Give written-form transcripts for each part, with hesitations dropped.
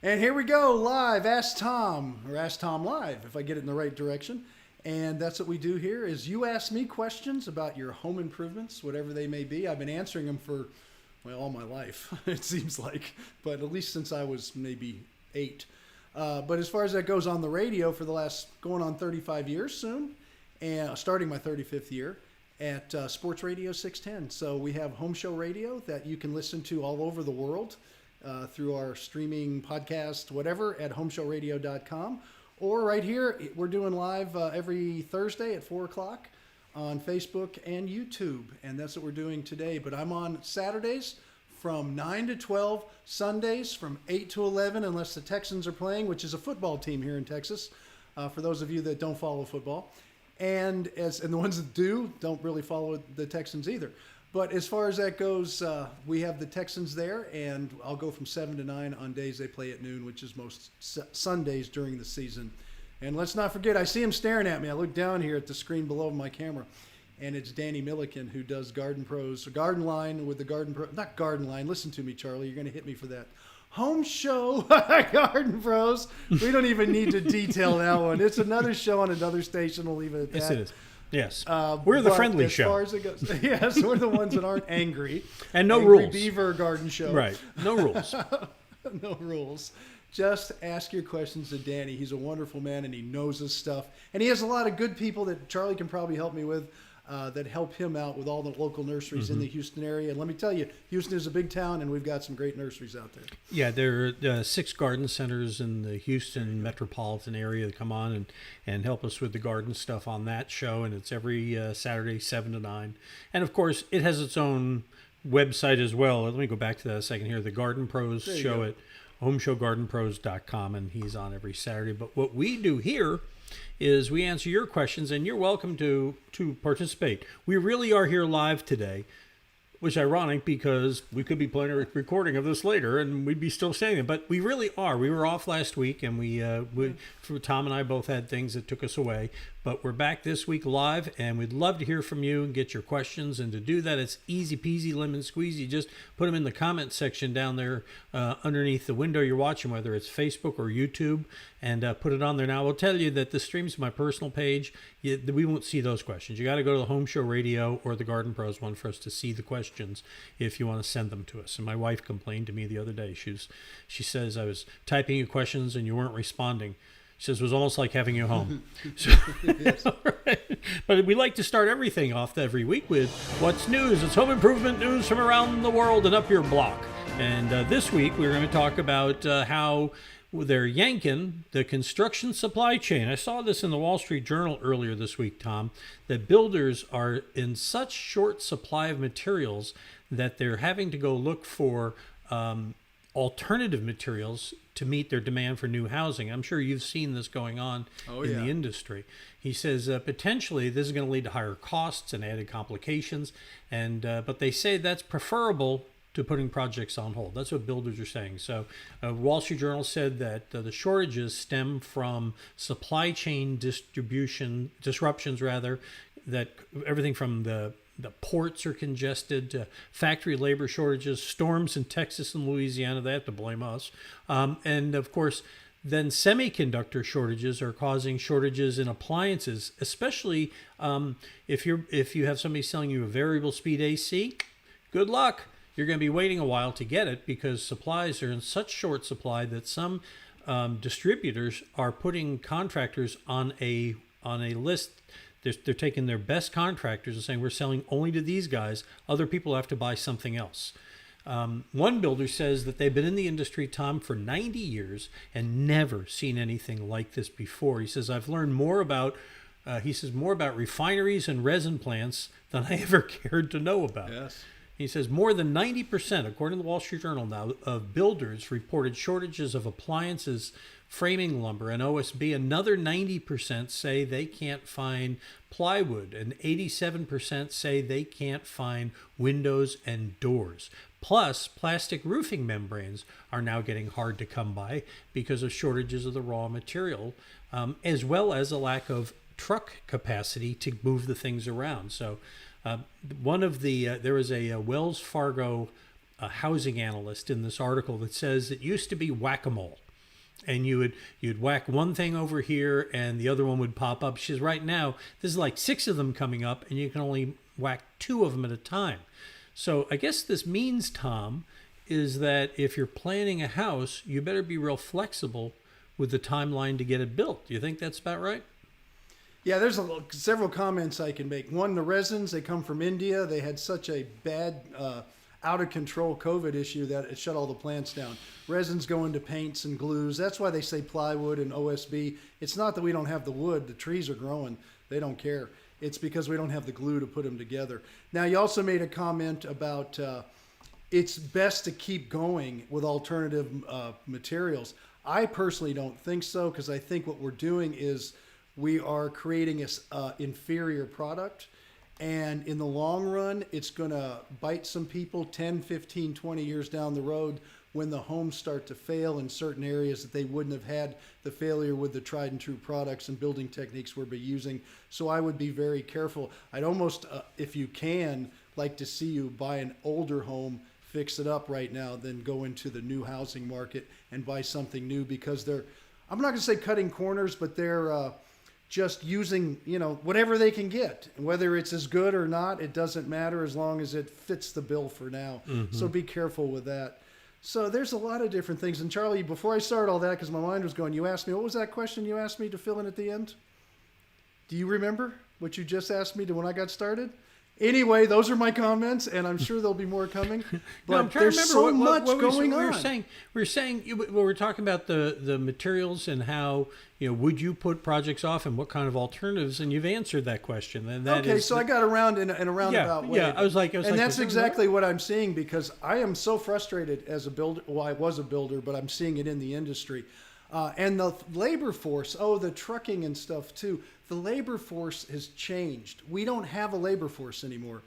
And here we go, live, Ask Tom, or Ask Tom Live, if I get it in the right direction. And that's what we do here, is you ask me questions about your home improvements, whatever they may be. I've been answering them for, well, all my life, it seems like, but at least since I was maybe 8. But as far as that goes on the radio for the last, going on 35 years soon, and starting my 35th year, at Sports Radio 610. So we have HomeShowRadio that you can listen to all over the world through our streaming podcast, whatever, at HomeShowRadio.com. Or right here, we're doing live every Thursday at 4 o'clock on Facebook and YouTube. And that's what we're doing today. But I'm on Saturdays from 9 to 12, Sundays from 8 to 11, unless the Texans are playing, which is a football team here in Texas, for those of you that don't follow football. And the ones that do don't really follow the Texans either. But as far as that goes, we have the Texans there, and I'll go from 7 to 9 on days they play at noon, which is most Sundays during the season. And let's not forget, I see him staring at me. I look down here at the screen below my camera, and it's Danny Milliken, who does Garden Pros, or Garden Line with the Garden Pro. Not Garden Line. Listen to me, Charlie. You're going to hit me for that. Home Show Garden Pros. We don't even need to detail that one. It's another show on another station. We'll leave it at that. Yes, it is. Yes. We're the friendly show. As far as it goes, yes, we're the ones that aren't angry. And no angry rules. Beaver Garden Show. Right. No rules. No rules. Just ask your questions to Danny. He's a wonderful man, and he knows his stuff. And he has a lot of good people that Charlie can probably help me with. That help him out with all the local nurseries in the Houston area. And let me tell you, Houston is a big town, and we've got some great nurseries out there. Yeah, there are 6 garden centers in the Houston metropolitan area that come on and help us with the garden stuff on that show. And it's every Saturday, 7 to 9. And, of course, it has its own website as well. Let me go back to that a second here. The Garden Pros show at HomeShowGardenPros.com, and he's on every Saturday. But what we do here is we answer your questions, and you're welcome to participate. We really are here live today, which is ironic because we could be playing a recording of this later and we'd be still saying it, but we really are. We were off last week, and Tom and I both had things that took us away, but we're back this week live, and we'd love to hear from you and get your questions. And to do that, it's easy peasy lemon squeezy. Just put them in the comment section down there underneath the window you're watching, whether it's Facebook or YouTube, and put it on there. Now, I will tell you that the stream's my personal page. We won't see those questions. You got to go to the Home Show Radio or the Garden Pros one for us to see the questions if you want to send them to us. And my wife complained to me the other day. She says, I was typing you questions and you weren't responding. She says, it was almost like having you home. So, right. But we like to start everything off every week with what's news. It's home improvement news from around the world and up your block. And this week we're going to talk about how they're yanking the construction supply chain. I saw this in the Wall Street Journal earlier this week, Tom, that builders are in such short supply of materials that they're having to go look for alternative materials to meet their demand for new housing. I'm sure you've seen this going on in the industry. He says potentially this is going to lead to higher costs and added complications, and but they say that's preferable to putting projects on hold. That's what builders are saying. So Wall Street Journal said that the shortages stem from supply chain disruptions, that everything from the ports are congested, to factory labor shortages, storms in Texas and Louisiana. They have to blame us. And of course, then semiconductor shortages are causing shortages in appliances, especially if you have somebody selling you a variable speed AC, good luck. You're going to be waiting a while to get it because supplies are in such short supply that some distributors are putting contractors on a list. They're taking their best contractors and saying, we're selling only to these guys. Other people have to buy something else. One builder says that they've been in the industry, Tom, for 90 years and never seen anything like this before. He says, I've learned more about refineries and resin plants than I ever cared to know about. Yes. He says more than 90%, according to the Wall Street Journal now, of builders reported shortages of appliances, framing lumber, and OSB. Another 90% say they can't find plywood, and 87% say they can't find windows and doors. Plus, plastic roofing membranes are now getting hard to come by because of shortages of the raw material, as well as a lack of truck capacity to move the things around. So there was a Wells Fargo housing analyst in this article that says it used to be whack-a-mole. And you'd whack one thing over here and the other one would pop up. She says, right now, there's like 6 of them coming up and you can only whack 2 of them at a time. So I guess this means, Tom, is that if you're planning a house, you better be real flexible with the timeline to get it built. Do you think that's about right? Yeah, there's several comments I can make. One, the resins, they come from India. They had such a bad, out of control COVID issue that it shut all the plants down. Resins go into paints and glues. That's why they say plywood and OSB. It's not that we don't have the wood. The trees are growing. They don't care. It's because we don't have the glue to put them together. Now, you also made a comment about it's best to keep going with alternative materials. I personally don't think so, because I think what we're doing is we are creating an inferior product. And in the long run, it's going to bite some people 10, 15, 20 years down the road when the homes start to fail in certain areas that they wouldn't have had the failure with the tried and true products and building techniques we're using. So I would be very careful. I'd almost, if you can, like to see you buy an older home, fix it up right now, then go into the new housing market and buy something new, because they're, I'm not going to say cutting corners, but they're just using, whatever they can get. And whether it's as good or not, it doesn't matter as long as it fits the bill for now. Mm-hmm. So be careful with that. So there's a lot of different things. And Charlie, before I start all that, because my mind was going, you asked me, what was that question you asked me to fill in at the end? Do you remember what you just asked me when I got started? Anyway, those are my comments, and I'm sure there'll be more coming. But there's so much going on. We were talking about the materials and how, would you put projects off and what kind of alternatives, and you've answered that question. And that I got around in a roundabout way. Yeah, I was like, that's exactly what I'm seeing, because I am so frustrated as a builder. Well, I was a builder, but I'm seeing it in the industry. And the labor force, the trucking and stuff too. The labor force has changed. We don't have a labor force anymore.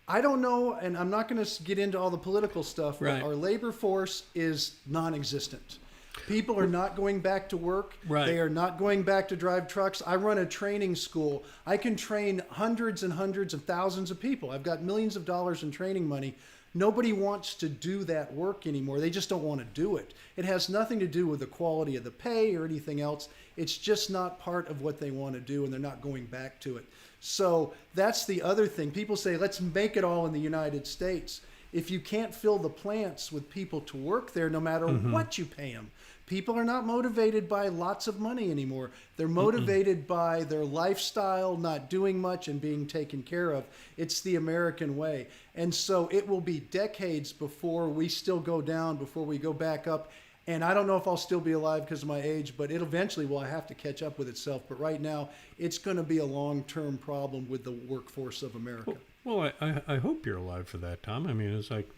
I don't know, and I'm not going to get into all the political stuff, but our labor force is non-existent. People are not going back to work. Right. They are not going back to drive trucks. I run a training school. I can train hundreds and hundreds of thousands of people. I've got millions of dollars in training money. Nobody wants to do that work anymore. They just don't want to do it. It has nothing to do with the quality of the pay or anything else. It's just not part of what they want to do, and they're not going back to it. So that's the other thing. People say, let's make it all in the United States. If you can't fill the plants with people to work there, no matter what you pay them, people are not motivated by lots of money anymore. They're motivated by their lifestyle, not doing much and being taken care of. It's the American way. And so it will be decades before we still go down, before we go back up. And I don't know if I'll still be alive because of my age, but it eventually will have to catch up with itself. But right now, it's going to be a long-term problem with the workforce of America. Well, I hope you're alive for that, Tom. I mean, it's like,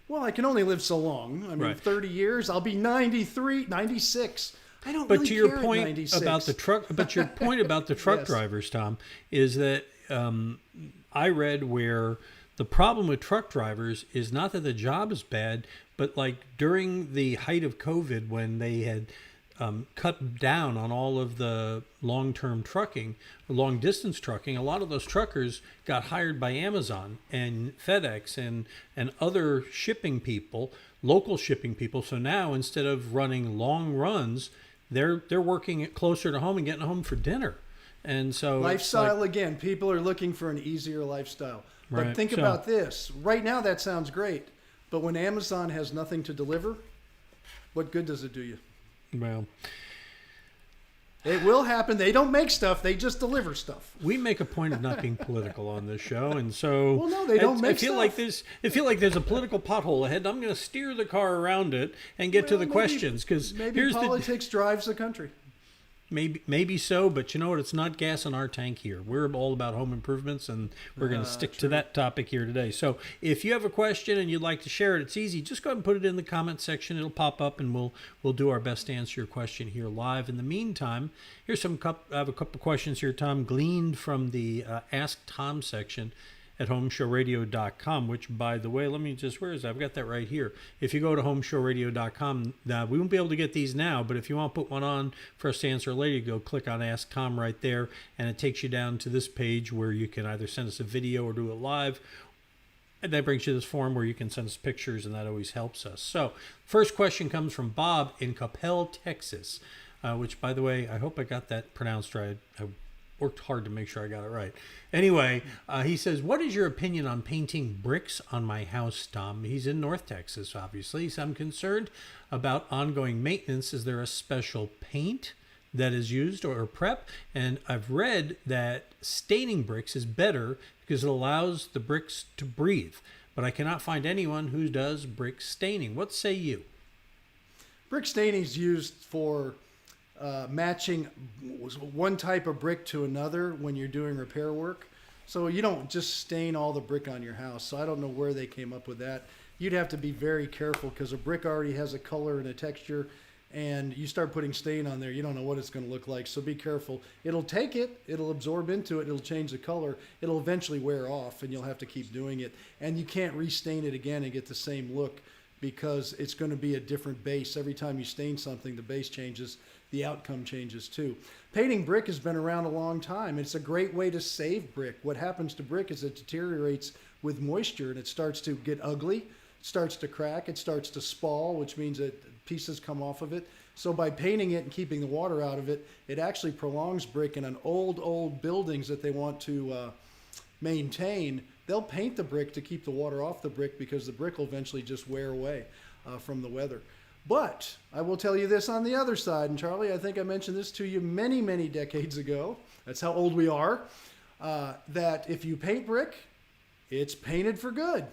Well, I can only live so long. I mean, 30 years. I'll be 93, 96. I don't really care at 96. About the truck, but your point about the truck drivers, Tom, is that I read where the problem with truck drivers is not that the job is bad, but like during the height of COVID, when they had cut down on all of the long-term trucking, long distance trucking, a lot of those truckers got hired by Amazon and FedEx and other shipping people, local shipping people. So now instead of running long runs, they're working closer to home and getting home for dinner. And so lifestyle, again, people are looking for an easier lifestyle. But think about this. Right now that sounds great. But when Amazon has nothing to deliver, what good does it do you? Well, it will happen. They don't make stuff. They just deliver stuff. We make a point of not being political on this show, and so well, no, they don't make stuff. I feel like there's a political pothole ahead. I'm going to steer the car around it and get to the questions, because maybe politics drives the country. Maybe so, but you know what? It's not gas in our tank here. We're all about home improvements, and we're going to stick to that topic here today. So if you have a question and you'd like to share it, it's easy. Just go ahead and put it in the comment section. It'll pop up, and we'll do our best to answer your question here live. In the meantime, I have a couple questions here, Tom, gleaned from the Ask Tom section at HomeShowRadio.com, which, by the way, where is that? I've got that right here. If you go to HomeShowRadio.com, we won't be able to get these now, but if you want to put one on for us to answer later, go click on Ask Tom right there, and it takes you down to this page where you can either send us a video or do it live. And that brings you to this form where you can send us pictures, and that always helps us. So, first question comes from Bob in Coppell, Texas, which, by the way, I hope I got that pronounced right. I worked hard to make sure I got it right. Anyway, he says, what is your opinion on painting bricks on my house, Tom? He's in North Texas, obviously. So I'm concerned about ongoing maintenance. Is there a special paint that is used or prep? And I've read that staining bricks is better because it allows the bricks to breathe. But I cannot find anyone who does brick staining. What say you? Brick staining is used for matching one type of brick to another when you're doing repair work. So you don't just stain all the brick on your house. So I don't know where they came up with that. You'd have to be very careful because a brick already has a color and a texture, and you start putting stain on there, you don't know what it's going to look like. So be careful. It'll take it, it'll absorb into it, it'll change the color, it'll eventually wear off, and you'll have to keep doing it. And you can't restain it again and get the same look because it's going to be a different base. Every time you stain something, the base changes, the outcome changes too. Painting brick has been around a long time. It's a great way to save brick. What happens to brick is it deteriorates with moisture, and it starts to get ugly, it starts to crack, it starts to spall, which means that pieces come off of it. So by painting it and keeping the water out of it, it actually prolongs brick. And on old buildings that they want to maintain, they'll paint the brick to keep the water off the brick because the brick will eventually just wear away from the weather. But I will tell you this on the other side, and Charlie, I think I mentioned this to you many, many decades ago. That's how old we are. That if you paint brick, it's painted for good.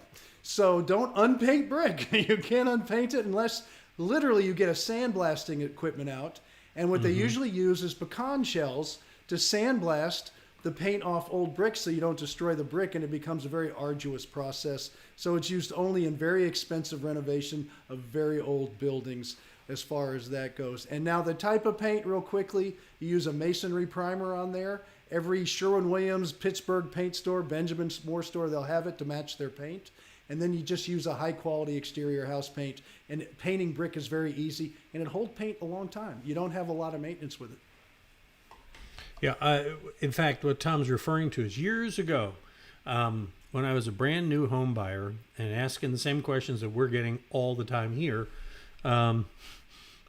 So don't unpaint brick. You can't unpaint it unless literally you get a sandblasting equipment out. And what they usually use is pecan shells to sandblast the paint off old bricks so you don't destroy the brick, and it becomes a very arduous process. So it's used only in very expensive renovation of very old buildings as far as that goes. And now the type of paint, real quickly, you use a masonry primer on there. Every Sherwin-Williams, Pittsburgh paint store, Benjamin Moore store, they'll have it to match their paint. And then you just use a high quality exterior house paint. And painting brick is very easy, and it holds paint a long time. You don't have a lot of maintenance with it. Yeah, in fact, what Tom's referring to is years ago, when I was a brand new home buyer and asking the same questions that we're getting all the time here,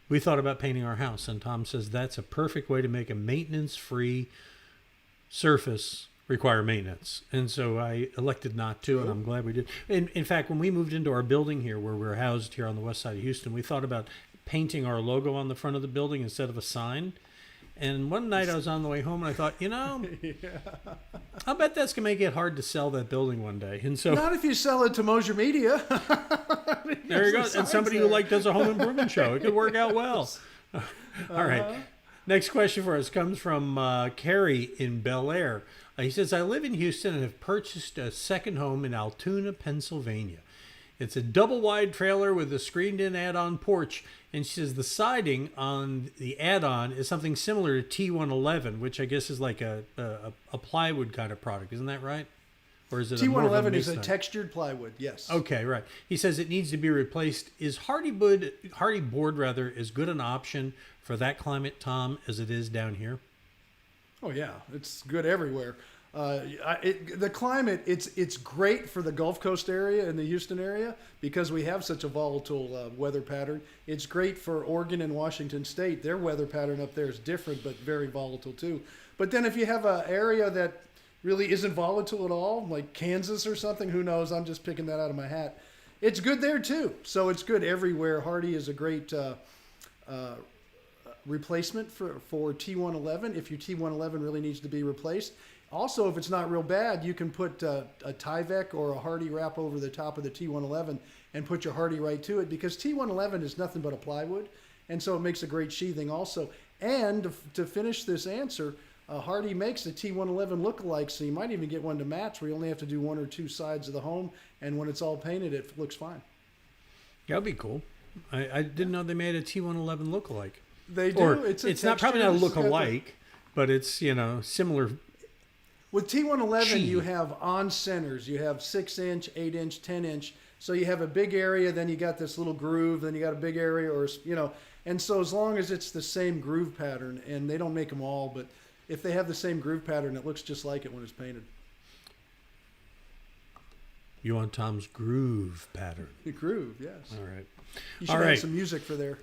we thought about painting our house. And Tom says that's a perfect way to make a maintenance-free surface require maintenance. And so I elected not to, and I'm glad we did. In fact, when we moved into our building here, where we're housed here on the west side of Houston, we thought about painting our logo on the front of the building instead of a sign. And one night I was on the way home and I thought, I'll bet that's going to make it hard to sell that building one day. And so, not if you sell it to Mosier Media. There you go. And somebody who does a home improvement show. It could work out well. All right. Next question for us comes from Carrie in Bel Air. He says, I live in Houston and have purchased a second home in Altoona, Pennsylvania. It's a double-wide trailer with a screened-in add-on porch. And she says the siding on the add-on is something similar to T111, which I guess is like a plywood kind of product. Isn't that right? Or is it T111 is a textured plywood, yes. Okay, right. He says it needs to be replaced. Is Hardie board as good an option for that climate, Tom, as it is down here? Oh, yeah. It's good everywhere. The climate, it's great for the Gulf Coast area and the Houston area because we have such a volatile weather pattern. It's great for Oregon and Washington State. Their weather pattern up there is different, but very volatile too. But then if you have an area that really isn't volatile at all, like Kansas or something, who knows? I'm just picking that out of my hat. It's good there too. So it's good everywhere. Hardie is a great replacement for T111 if your T111 really needs to be replaced. Also, if it's not real bad, you can put a Tyvek or a Hardie wrap over the top of the T111 and put your Hardie right to it because T111 is nothing but a plywood, and so it makes a great sheathing also. And to finish this answer, Hardie makes the T111 look-alike, so you might even get one to match where you only have to do one or two sides of the home, and when it's all painted, it looks fine. That'd be cool. I didn't know they made a T111 look-alike. They do. Or it's not probably not a look-alike, but it's similar. With T111, you have on centers. You have 6-inch, 8-inch, 10-inch. So you have a big area, then you got this little groove, then you got a big area, and so as long as it's the same groove pattern, and they don't make them all, but if they have the same groove pattern, it looks just like it when it's painted. You want Tom's groove pattern. The groove, yes. All right. You should have some music for there.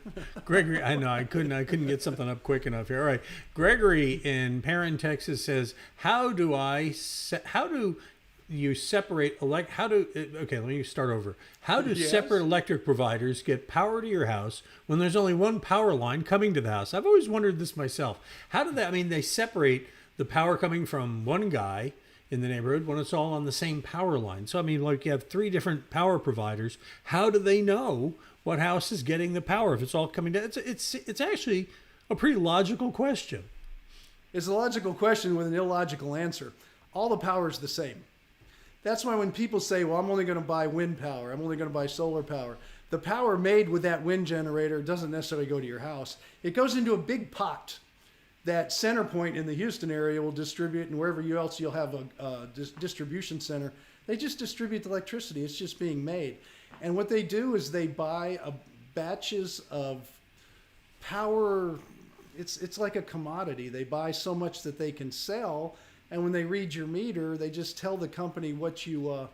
Gregory, I know I couldn't get something up quick enough here. All right. Gregory in Perrin, Texas says, how do you separate okay, let me start over. How do Yes. separate electric providers get power to your house when there's only one power line coming to the house? I've always wondered this myself. How do they separate the power coming from one guy in the neighborhood when it's all on the same power line? So, you have 3 different power providers. How do they know what house is getting the power if it's all coming down? It's actually a pretty logical question. It's a logical question with an illogical answer. All the power is the same. That's why when people say, well, I'm only going to buy wind power, I'm only going to buy solar power, the power made with that wind generator doesn't necessarily go to your house. It goes into a big pot that CenterPoint in the Houston area will distribute, and wherever else you'll have a distribution center, they just distribute the electricity. It's just being made. And what they do is they buy batches of power. It's like a commodity. They buy so much that they can sell, and when they read your meter, they just tell the company what you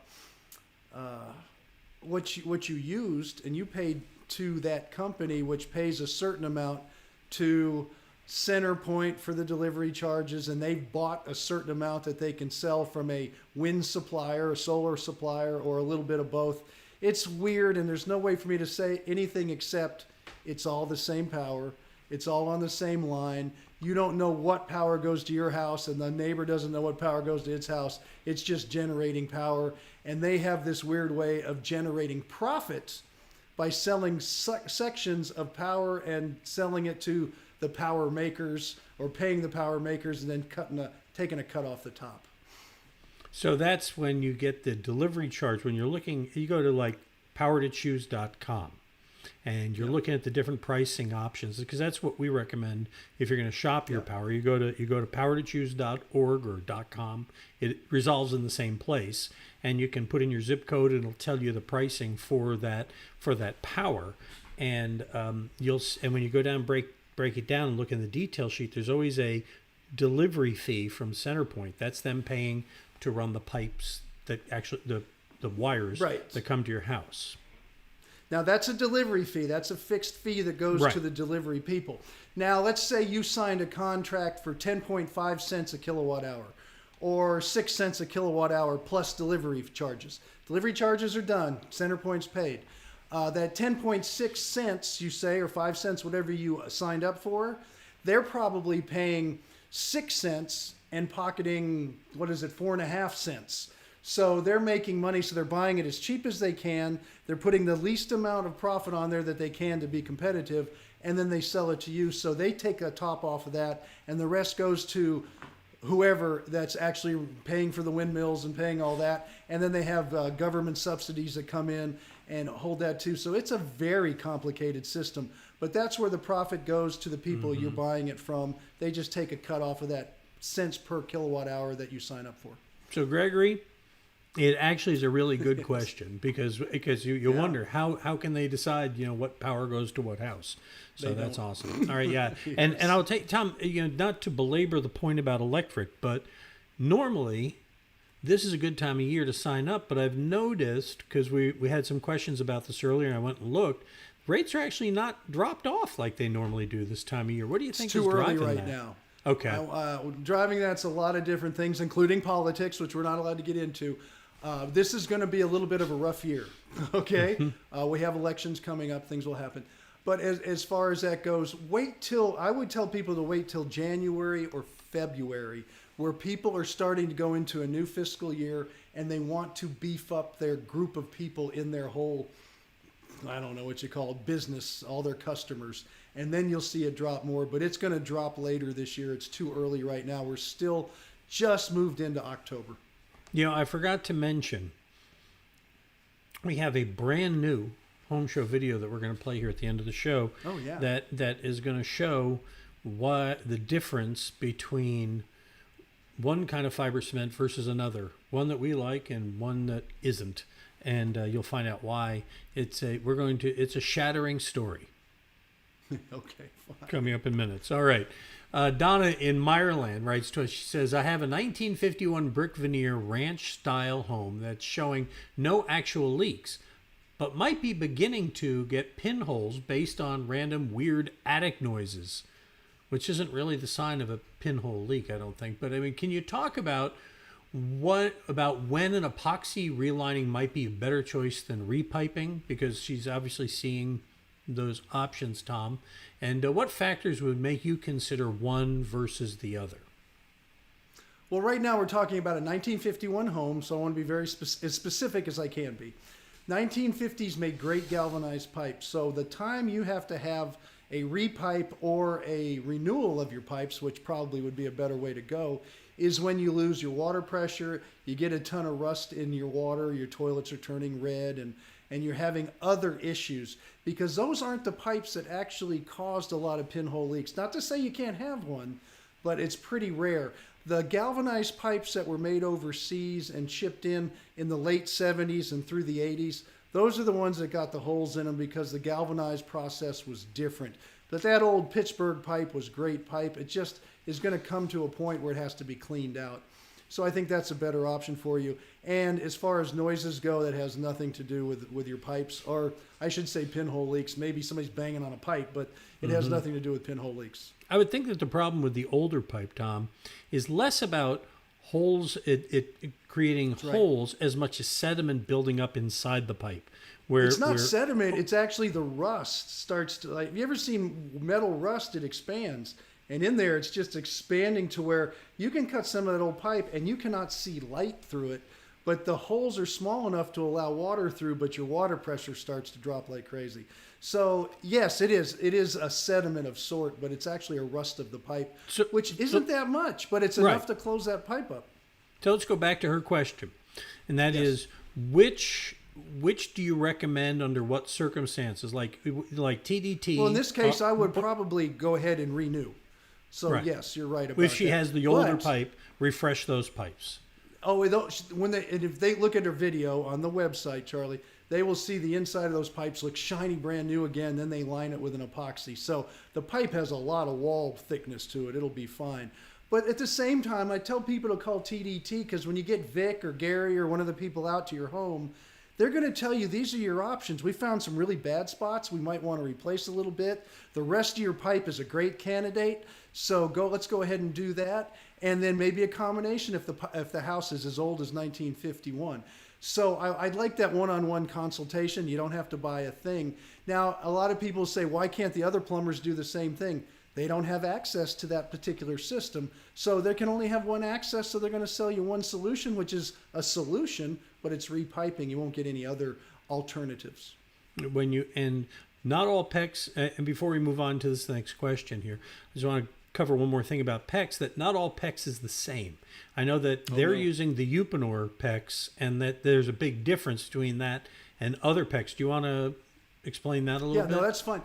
used, and you paid to that company, which pays a certain amount to CenterPoint for the delivery charges, and they've bought a certain amount that they can sell from a wind supplier, a solar supplier, or a little bit of both. It's weird, and there's no way for me to say anything except it's all the same power. It's all on the same line. You don't know what power goes to your house, and the neighbor doesn't know what power goes to its house. It's just generating power, and they have this weird way of generating profit by selling sections of power and selling it to the power makers, or paying the power makers and then taking a cut off the top. So that's when you get the delivery charge. When you go to powertochoose.com, and you're looking at the different pricing options, because that's what we recommend if you're going to shop your power. You go to powertochoose.org or .com. It resolves in the same place, and you can put in your zip code, and it'll tell you the pricing for that power. And when you go down, break it down and look in the detail sheet, there's always a delivery fee from CenterPoint. That's them paying to run the pipes that actually the wires that come to your house. Now, that's a delivery fee. That's a fixed fee that goes to the delivery people. Now, let's say you signed a contract for 10.5 cents a kilowatt hour, or 6 cents a kilowatt hour plus delivery charges. Delivery charges are done. CenterPoint's paid. That 10.6 cents, you say, or 5 cents, whatever you signed up for, they're probably paying 6 cents and pocketing, 4.5 cents. So they're making money, so they're buying it as cheap as they can. They're putting the least amount of profit on there that they can to be competitive, and then they sell it to you. So they take a top off of that, and the rest goes to whoever that's actually paying for the windmills and paying all that. And then they have government subsidies that come in and hold that too. So it's a very complicated system. But that's where the profit goes to the people you're buying it from. They just take a cut off of that cents per kilowatt hour that you sign up for. So, Gregory, it actually is a really good question because you wonder how can they decide what power goes to what house. So that's awesome. All right, yeah, Yes. and I'll take Tom. Not to belabor the point about electric, but normally this is a good time of year to sign up. But I've noticed, because we had some questions about this earlier, and I went and looked. Rates are actually not dropped off like they normally do this time of year. What do you think It's too is early driving right that? now. Okay. Driving that's a lot of different things, including politics, which we're not allowed to get into. This is going to be a little bit of a rough year. Okay, we have elections coming up; things will happen. But as far as that goes, I would tell people to wait till January or February, where people are starting to go into a new fiscal year and they want to beef up their group of people in their whole, I don't know what you call it, business, all their customers. And then you'll see it drop more, but it's going to drop later this year. It's too early right now. We're still just moved into October. I forgot to mention, we have a brand new home show video that we're going to play here at the end of the show. Oh, yeah. That is going to show what the difference between one kind of fiber cement versus another, one that we like and one that isn't. And you'll find out why. It's a shattering story. Okay, fine. Coming up in minutes. All right. Donna in Meyerland writes to us. She says, I have a 1951 brick veneer ranch-style home that's showing no actual leaks, but might be beginning to get pinholes based on random weird attic noises, which isn't really the sign of a pinhole leak, I don't think. But, I mean, can you talk about when an epoxy relining might be a better choice than repiping? Because she's obviously seeing those options, Tom. And what factors would make you consider one versus the other? Well, right now we're talking about a 1951 home, so I want to be very as specific as I can be. 1950s made great galvanized pipes, so the time you have to have a repipe or a renewal of your pipes, which probably would be a better way to go, is when you lose your water pressure, you get a ton of rust in your water, your toilets are turning red, and you're having other issues, because those aren't the pipes that actually caused a lot of pinhole leaks. Not to say you can't have one, but it's pretty rare. The galvanized pipes that were made overseas and shipped in the late 70s and through the 80s, those are the ones that got the holes in them because the galvanized process was different. But that old Pittsburgh pipe was great pipe. It just is going to come to a point where it has to be cleaned out. So I think that's a better option for you. And as far as noises go, that has nothing to do with your pipes, or I should say pinhole leaks. Maybe somebody's banging on a pipe, but it has nothing to do with pinhole leaks. I would think that the problem with the older pipe, Tom, is less about holes, it creating holes as much as sediment building up inside the pipe. Where it's not sediment, it's actually the rust starts to, like, have you ever seen metal rust? It expands. And in there, it's just expanding to where you can cut some of that old pipe and you cannot see light through it, but the holes are small enough to allow water through, but your water pressure starts to drop like crazy. So yes, it is a sediment of sort, but it's actually a rust of the pipe, which isn't that much, but it's enough to close that pipe up. So let's go back to her question, and that is, which do you recommend under what circumstances? Like TDT. Well, in this case, I would probably go ahead and renew. So yes, you're right about that. If she has the older pipe, refresh those pipes. Oh, if they look at her video on the website, Charlie, they will see the inside of those pipes look shiny, brand new again. Then they line it with an epoxy. So the pipe has a lot of wall thickness to it. It'll be fine. But at the same time, I tell people to call TDT, because when you get Vic or Gary or one of the people out to your home, they're going to tell you these are your options. We found some really bad spots we might want to replace a little bit. The rest of your pipe is a great candidate. So let's go ahead and do that. And then maybe a combination if the house is as old as 1951. So I'd like that one-on-one consultation. You don't have to buy a thing. Now, a lot of people say, why can't the other plumbers do the same thing? They don't have access to that particular system. So they can only have one access, so they're going to sell you one solution, which is a solution, but it's repiping. You won't get any other alternatives. And not all PEX, and before we move on to this next question here, I just want to cover one more thing about PEX, that not all PEX is the same. I know that they're using the Uponor PEX, and that there's a big difference between that and other PEX. Do you want to explain that a little bit? Yeah, no, that's fine.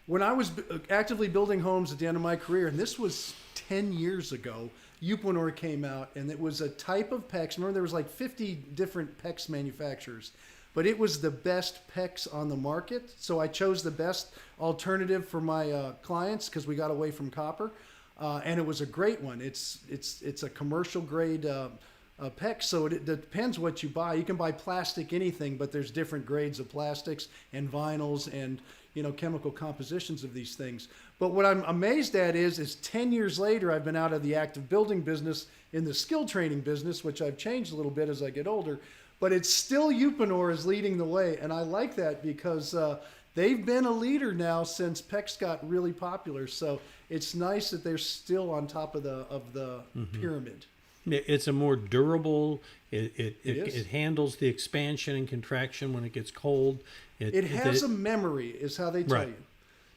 When I was actively building homes at the end of my career, and this was 10 years ago, Uponor came out, and it was a type of PEX. Remember, there was like 50 different PEX manufacturers, but it was the best PEX on the market. So I chose the best alternative for my clients because we got away from copper, and it was a great one. It's a commercial grade PEX, so it depends what you buy. You can buy plastic anything, but there's different grades of plastics and vinyls and chemical compositions of these things. But what I'm amazed at is 10 years later, I've been out of the active building business in the skill training business, which I've changed a little bit as I get older, but it's still Uponor is leading the way. And I like that because they've been a leader now since PEX got really popular. So it's nice that they're still on top of the pyramid. It's a more durable, it handles the expansion and contraction when it gets cold. It has a memory, is how they tell you.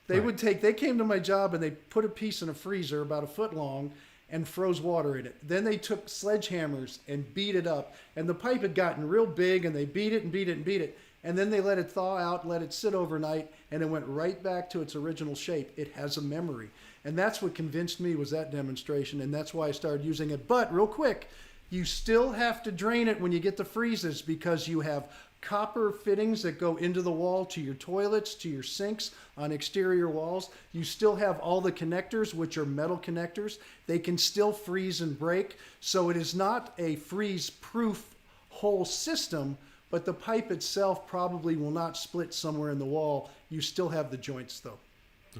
They came to my job and they put a piece in a freezer about a foot long and froze water in it. Then they took sledgehammers and beat it up. And the pipe had gotten real big, and they beat it and beat it and beat it. And then they let it thaw out, let it sit overnight, and it went right back to its original shape. It has a memory. And that's what convinced me was that demonstration, and that's why I started using it. But real quick, You still have to drain it when you get the freezes because you have copper fittings that go into the wall to your toilets, to your sinks on exterior walls. You still have all the connectors, which are metal connectors. They can still freeze and break. So it is not a freeze-proof whole system, but the pipe itself probably will not split somewhere in the wall. You still have the joints though.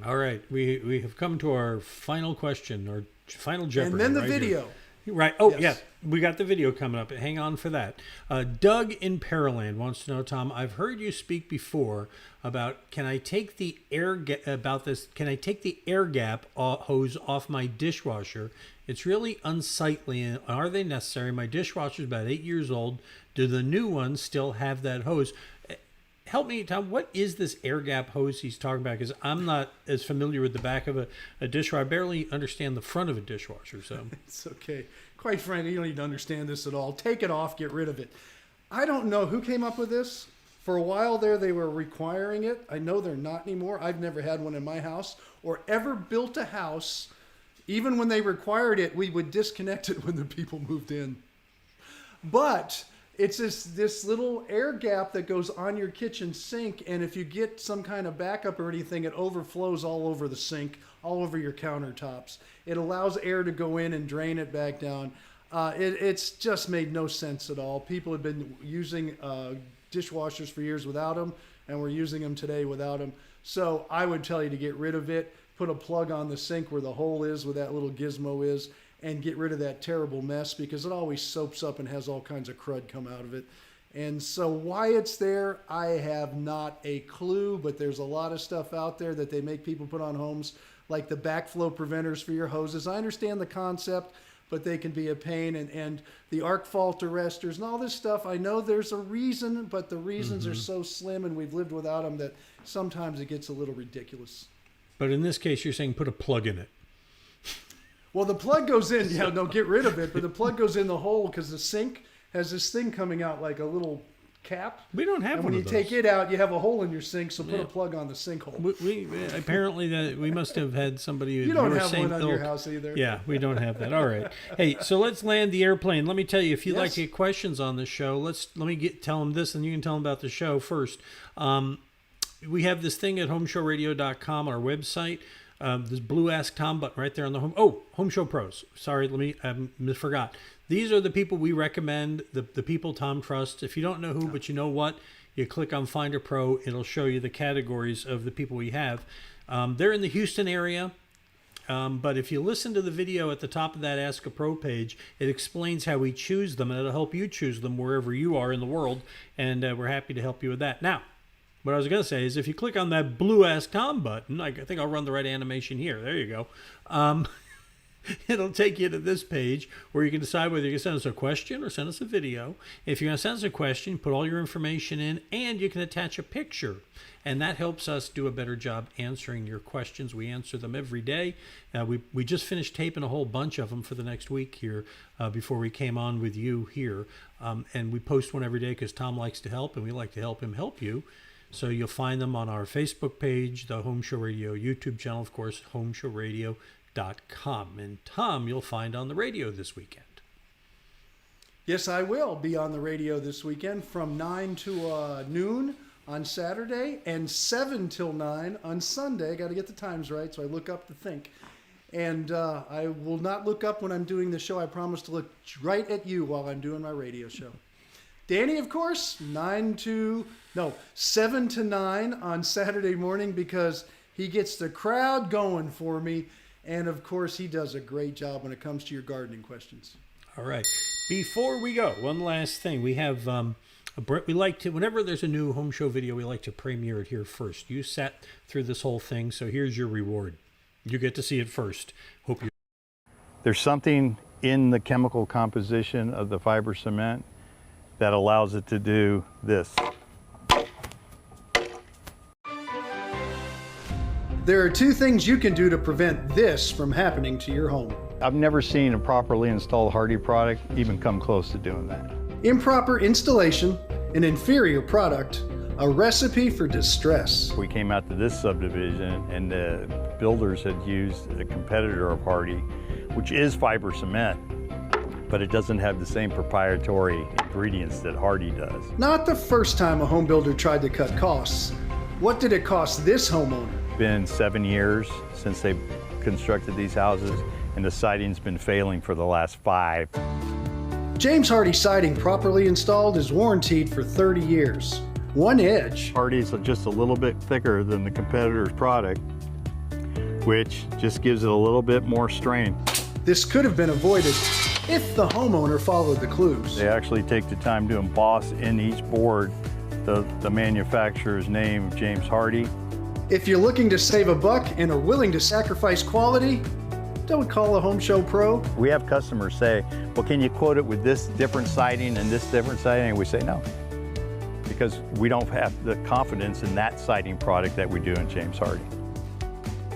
All right, we have come to our final question, our final Jeopardy. And then the right video. Here. Right. Oh, Yes. yeah. We got the video coming up. Hang on for that. Doug in Pearland wants to know, Tom, I've heard you speak before about can I take the air gap hose off my dishwasher? It's really unsightly. And are they necessary? My dishwasher is about 8 years old. Do the new ones still have that hose? Help me, Tom. What is this air gap hose he's talking about? Because I'm not as familiar with the back of a dishwasher. I barely understand the front of a dishwasher. So It's okay. Quite frankly, you don't need to understand this at all. Take it off, get rid of it. I don't know who came up with this. For a while there, they were requiring it. I know they're not anymore. I've never had one in my house or ever built a house. Even when they required it, we would disconnect it when the people moved in. But it's this little air gap that goes on your kitchen sink, and if you get some kind of backup or anything, it overflows all over the sink, all over your countertops. It allows air to go in and drain it back down. It's just made no sense at all. People have been using dishwashers for years without them, and we're using them today without them. So I would tell you to get rid of it. Put a plug on the sink where the hole is, where that little gizmo is, and get rid of that terrible mess because it always soaps up and has all kinds of crud come out of it. And so why it's there, I have not a clue, but there's a lot of stuff out there that they make people put on homes, like the backflow preventers for your hoses. I understand the concept, but they can be a pain, and the arc fault arresters and all this stuff. I know there's a reason, but the reasons are so slim and we've lived without them that sometimes it gets a little ridiculous. but in this case, you're saying put a plug in it. Well, the plug goes in. Yeah, no, get rid of it. But the plug goes in the hole because the sink has this thing coming out like a little cap. We don't have And one when you of those. take it out, you have a hole in your sink. So put Yeah. a plug on the sinkhole. We apparently that we must have had somebody. You don't your have same one on your ilk. house either. Yeah, we don't have that. All right. Hey, so let's land the airplane. Let me tell you, if you'd like Yes. to get questions on the show, let me tell them this, and you can tell them about the show first. We have this thing at HomeShowRadio.com on our website. This blue Ask Tom button right there on the Home Show Pros. Sorry, I forgot. These are the people we recommend, the people Tom trusts. If you don't know who, but you know what, you click on Find a Pro. It'll show you the categories of the people we have. They're in the Houston area. But if you listen to the video at the top of that Ask a Pro page, it explains how we choose them, and it'll help you choose them wherever you are in the world. And we're happy to help you with that. Now, what I was going to say is if you click on that blue Ask Tom button, I think I'll run the right animation here. There you go. It'll take you to this page where you can decide whether you can send us a question or send us a video. If you're going to send us a question, put all your information in, and you can attach a picture. And that helps us do a better job answering your questions. We answer them every day. We just finished taping a whole bunch of them for the next week here before we came on with you here. And we post one every day because Tom likes to help, and we like to help him help you. So you'll find them on our Facebook page, the Home Show Radio YouTube channel, of course, HomeShowRadio.com. And Tom, you'll find on the radio this weekend. Yes, I will be on the radio this weekend from 9 to noon on Saturday and 7 till 9 on Sunday. I got to get the times right, so I look up to think. And I will not look up when I'm doing the show. I promise to look right at you while I'm doing my radio show. Danny, of course, 7 to 9 on Saturday morning because he gets the crowd going for me. And, of course, he does a great job when it comes to your gardening questions. All right. Before we go, one last thing. We have we like to, whenever there's a new home show video, we like to premiere it here first. You sat through this whole thing, so here's your reward. You get to see it first. Hope you. There's something in the chemical composition of the fiber cement that allows it to do this. There are two things you can do to prevent this from happening to your home. I've never seen a properly installed Hardie product even come close to doing that. Improper installation, an inferior product, a recipe for distress. We came out to this subdivision and the builders had used a competitor of Hardie, which is fiber cement. but it doesn't have the same proprietary ingredients that Hardie does. Not the first time a home builder tried to cut costs. What did it cost this homeowner? It's been 7 years since they constructed these houses, and the siding's been failing for the last 5. James Hardie siding properly installed is warranted for 30 years. One edge. Hardie's just a little bit thicker than the competitor's product, which just gives it a little bit more strength. This could have been avoided if the homeowner followed the clues. They actually take the time to emboss in each board the manufacturer's name, James Hardie. If you're looking to save a buck and are willing to sacrifice quality, don't call a Home Show pro. We have customers say, well, can you quote it with this different siding and this different siding? And we say no, because we don't have the confidence in that siding product that we do in James Hardie.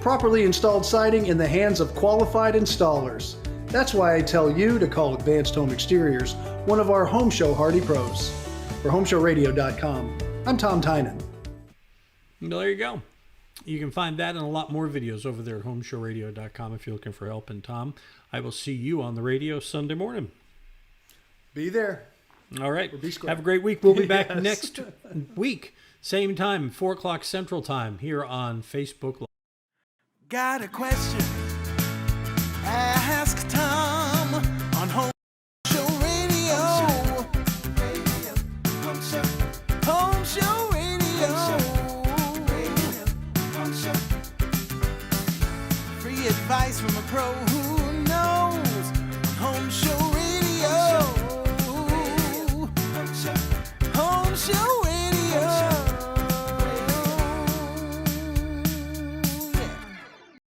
Properly installed siding in the hands of qualified installers. That's why I tell you to call Advanced Home Exteriors, one of our Home Show Hardie pros. For HomeShowRadio.com, I'm Tom Tynan. Well, there you go. You can find that and a lot more videos over there at HomeShowRadio.com if you're looking for help. And Tom, I will see you on the radio Sunday morning. Be there. All right. Or be square. Have a great week. We'll be back Yes. next week. Same time, 4 o'clock Central Time here on Facebook Live. Got a question? Ask Tom.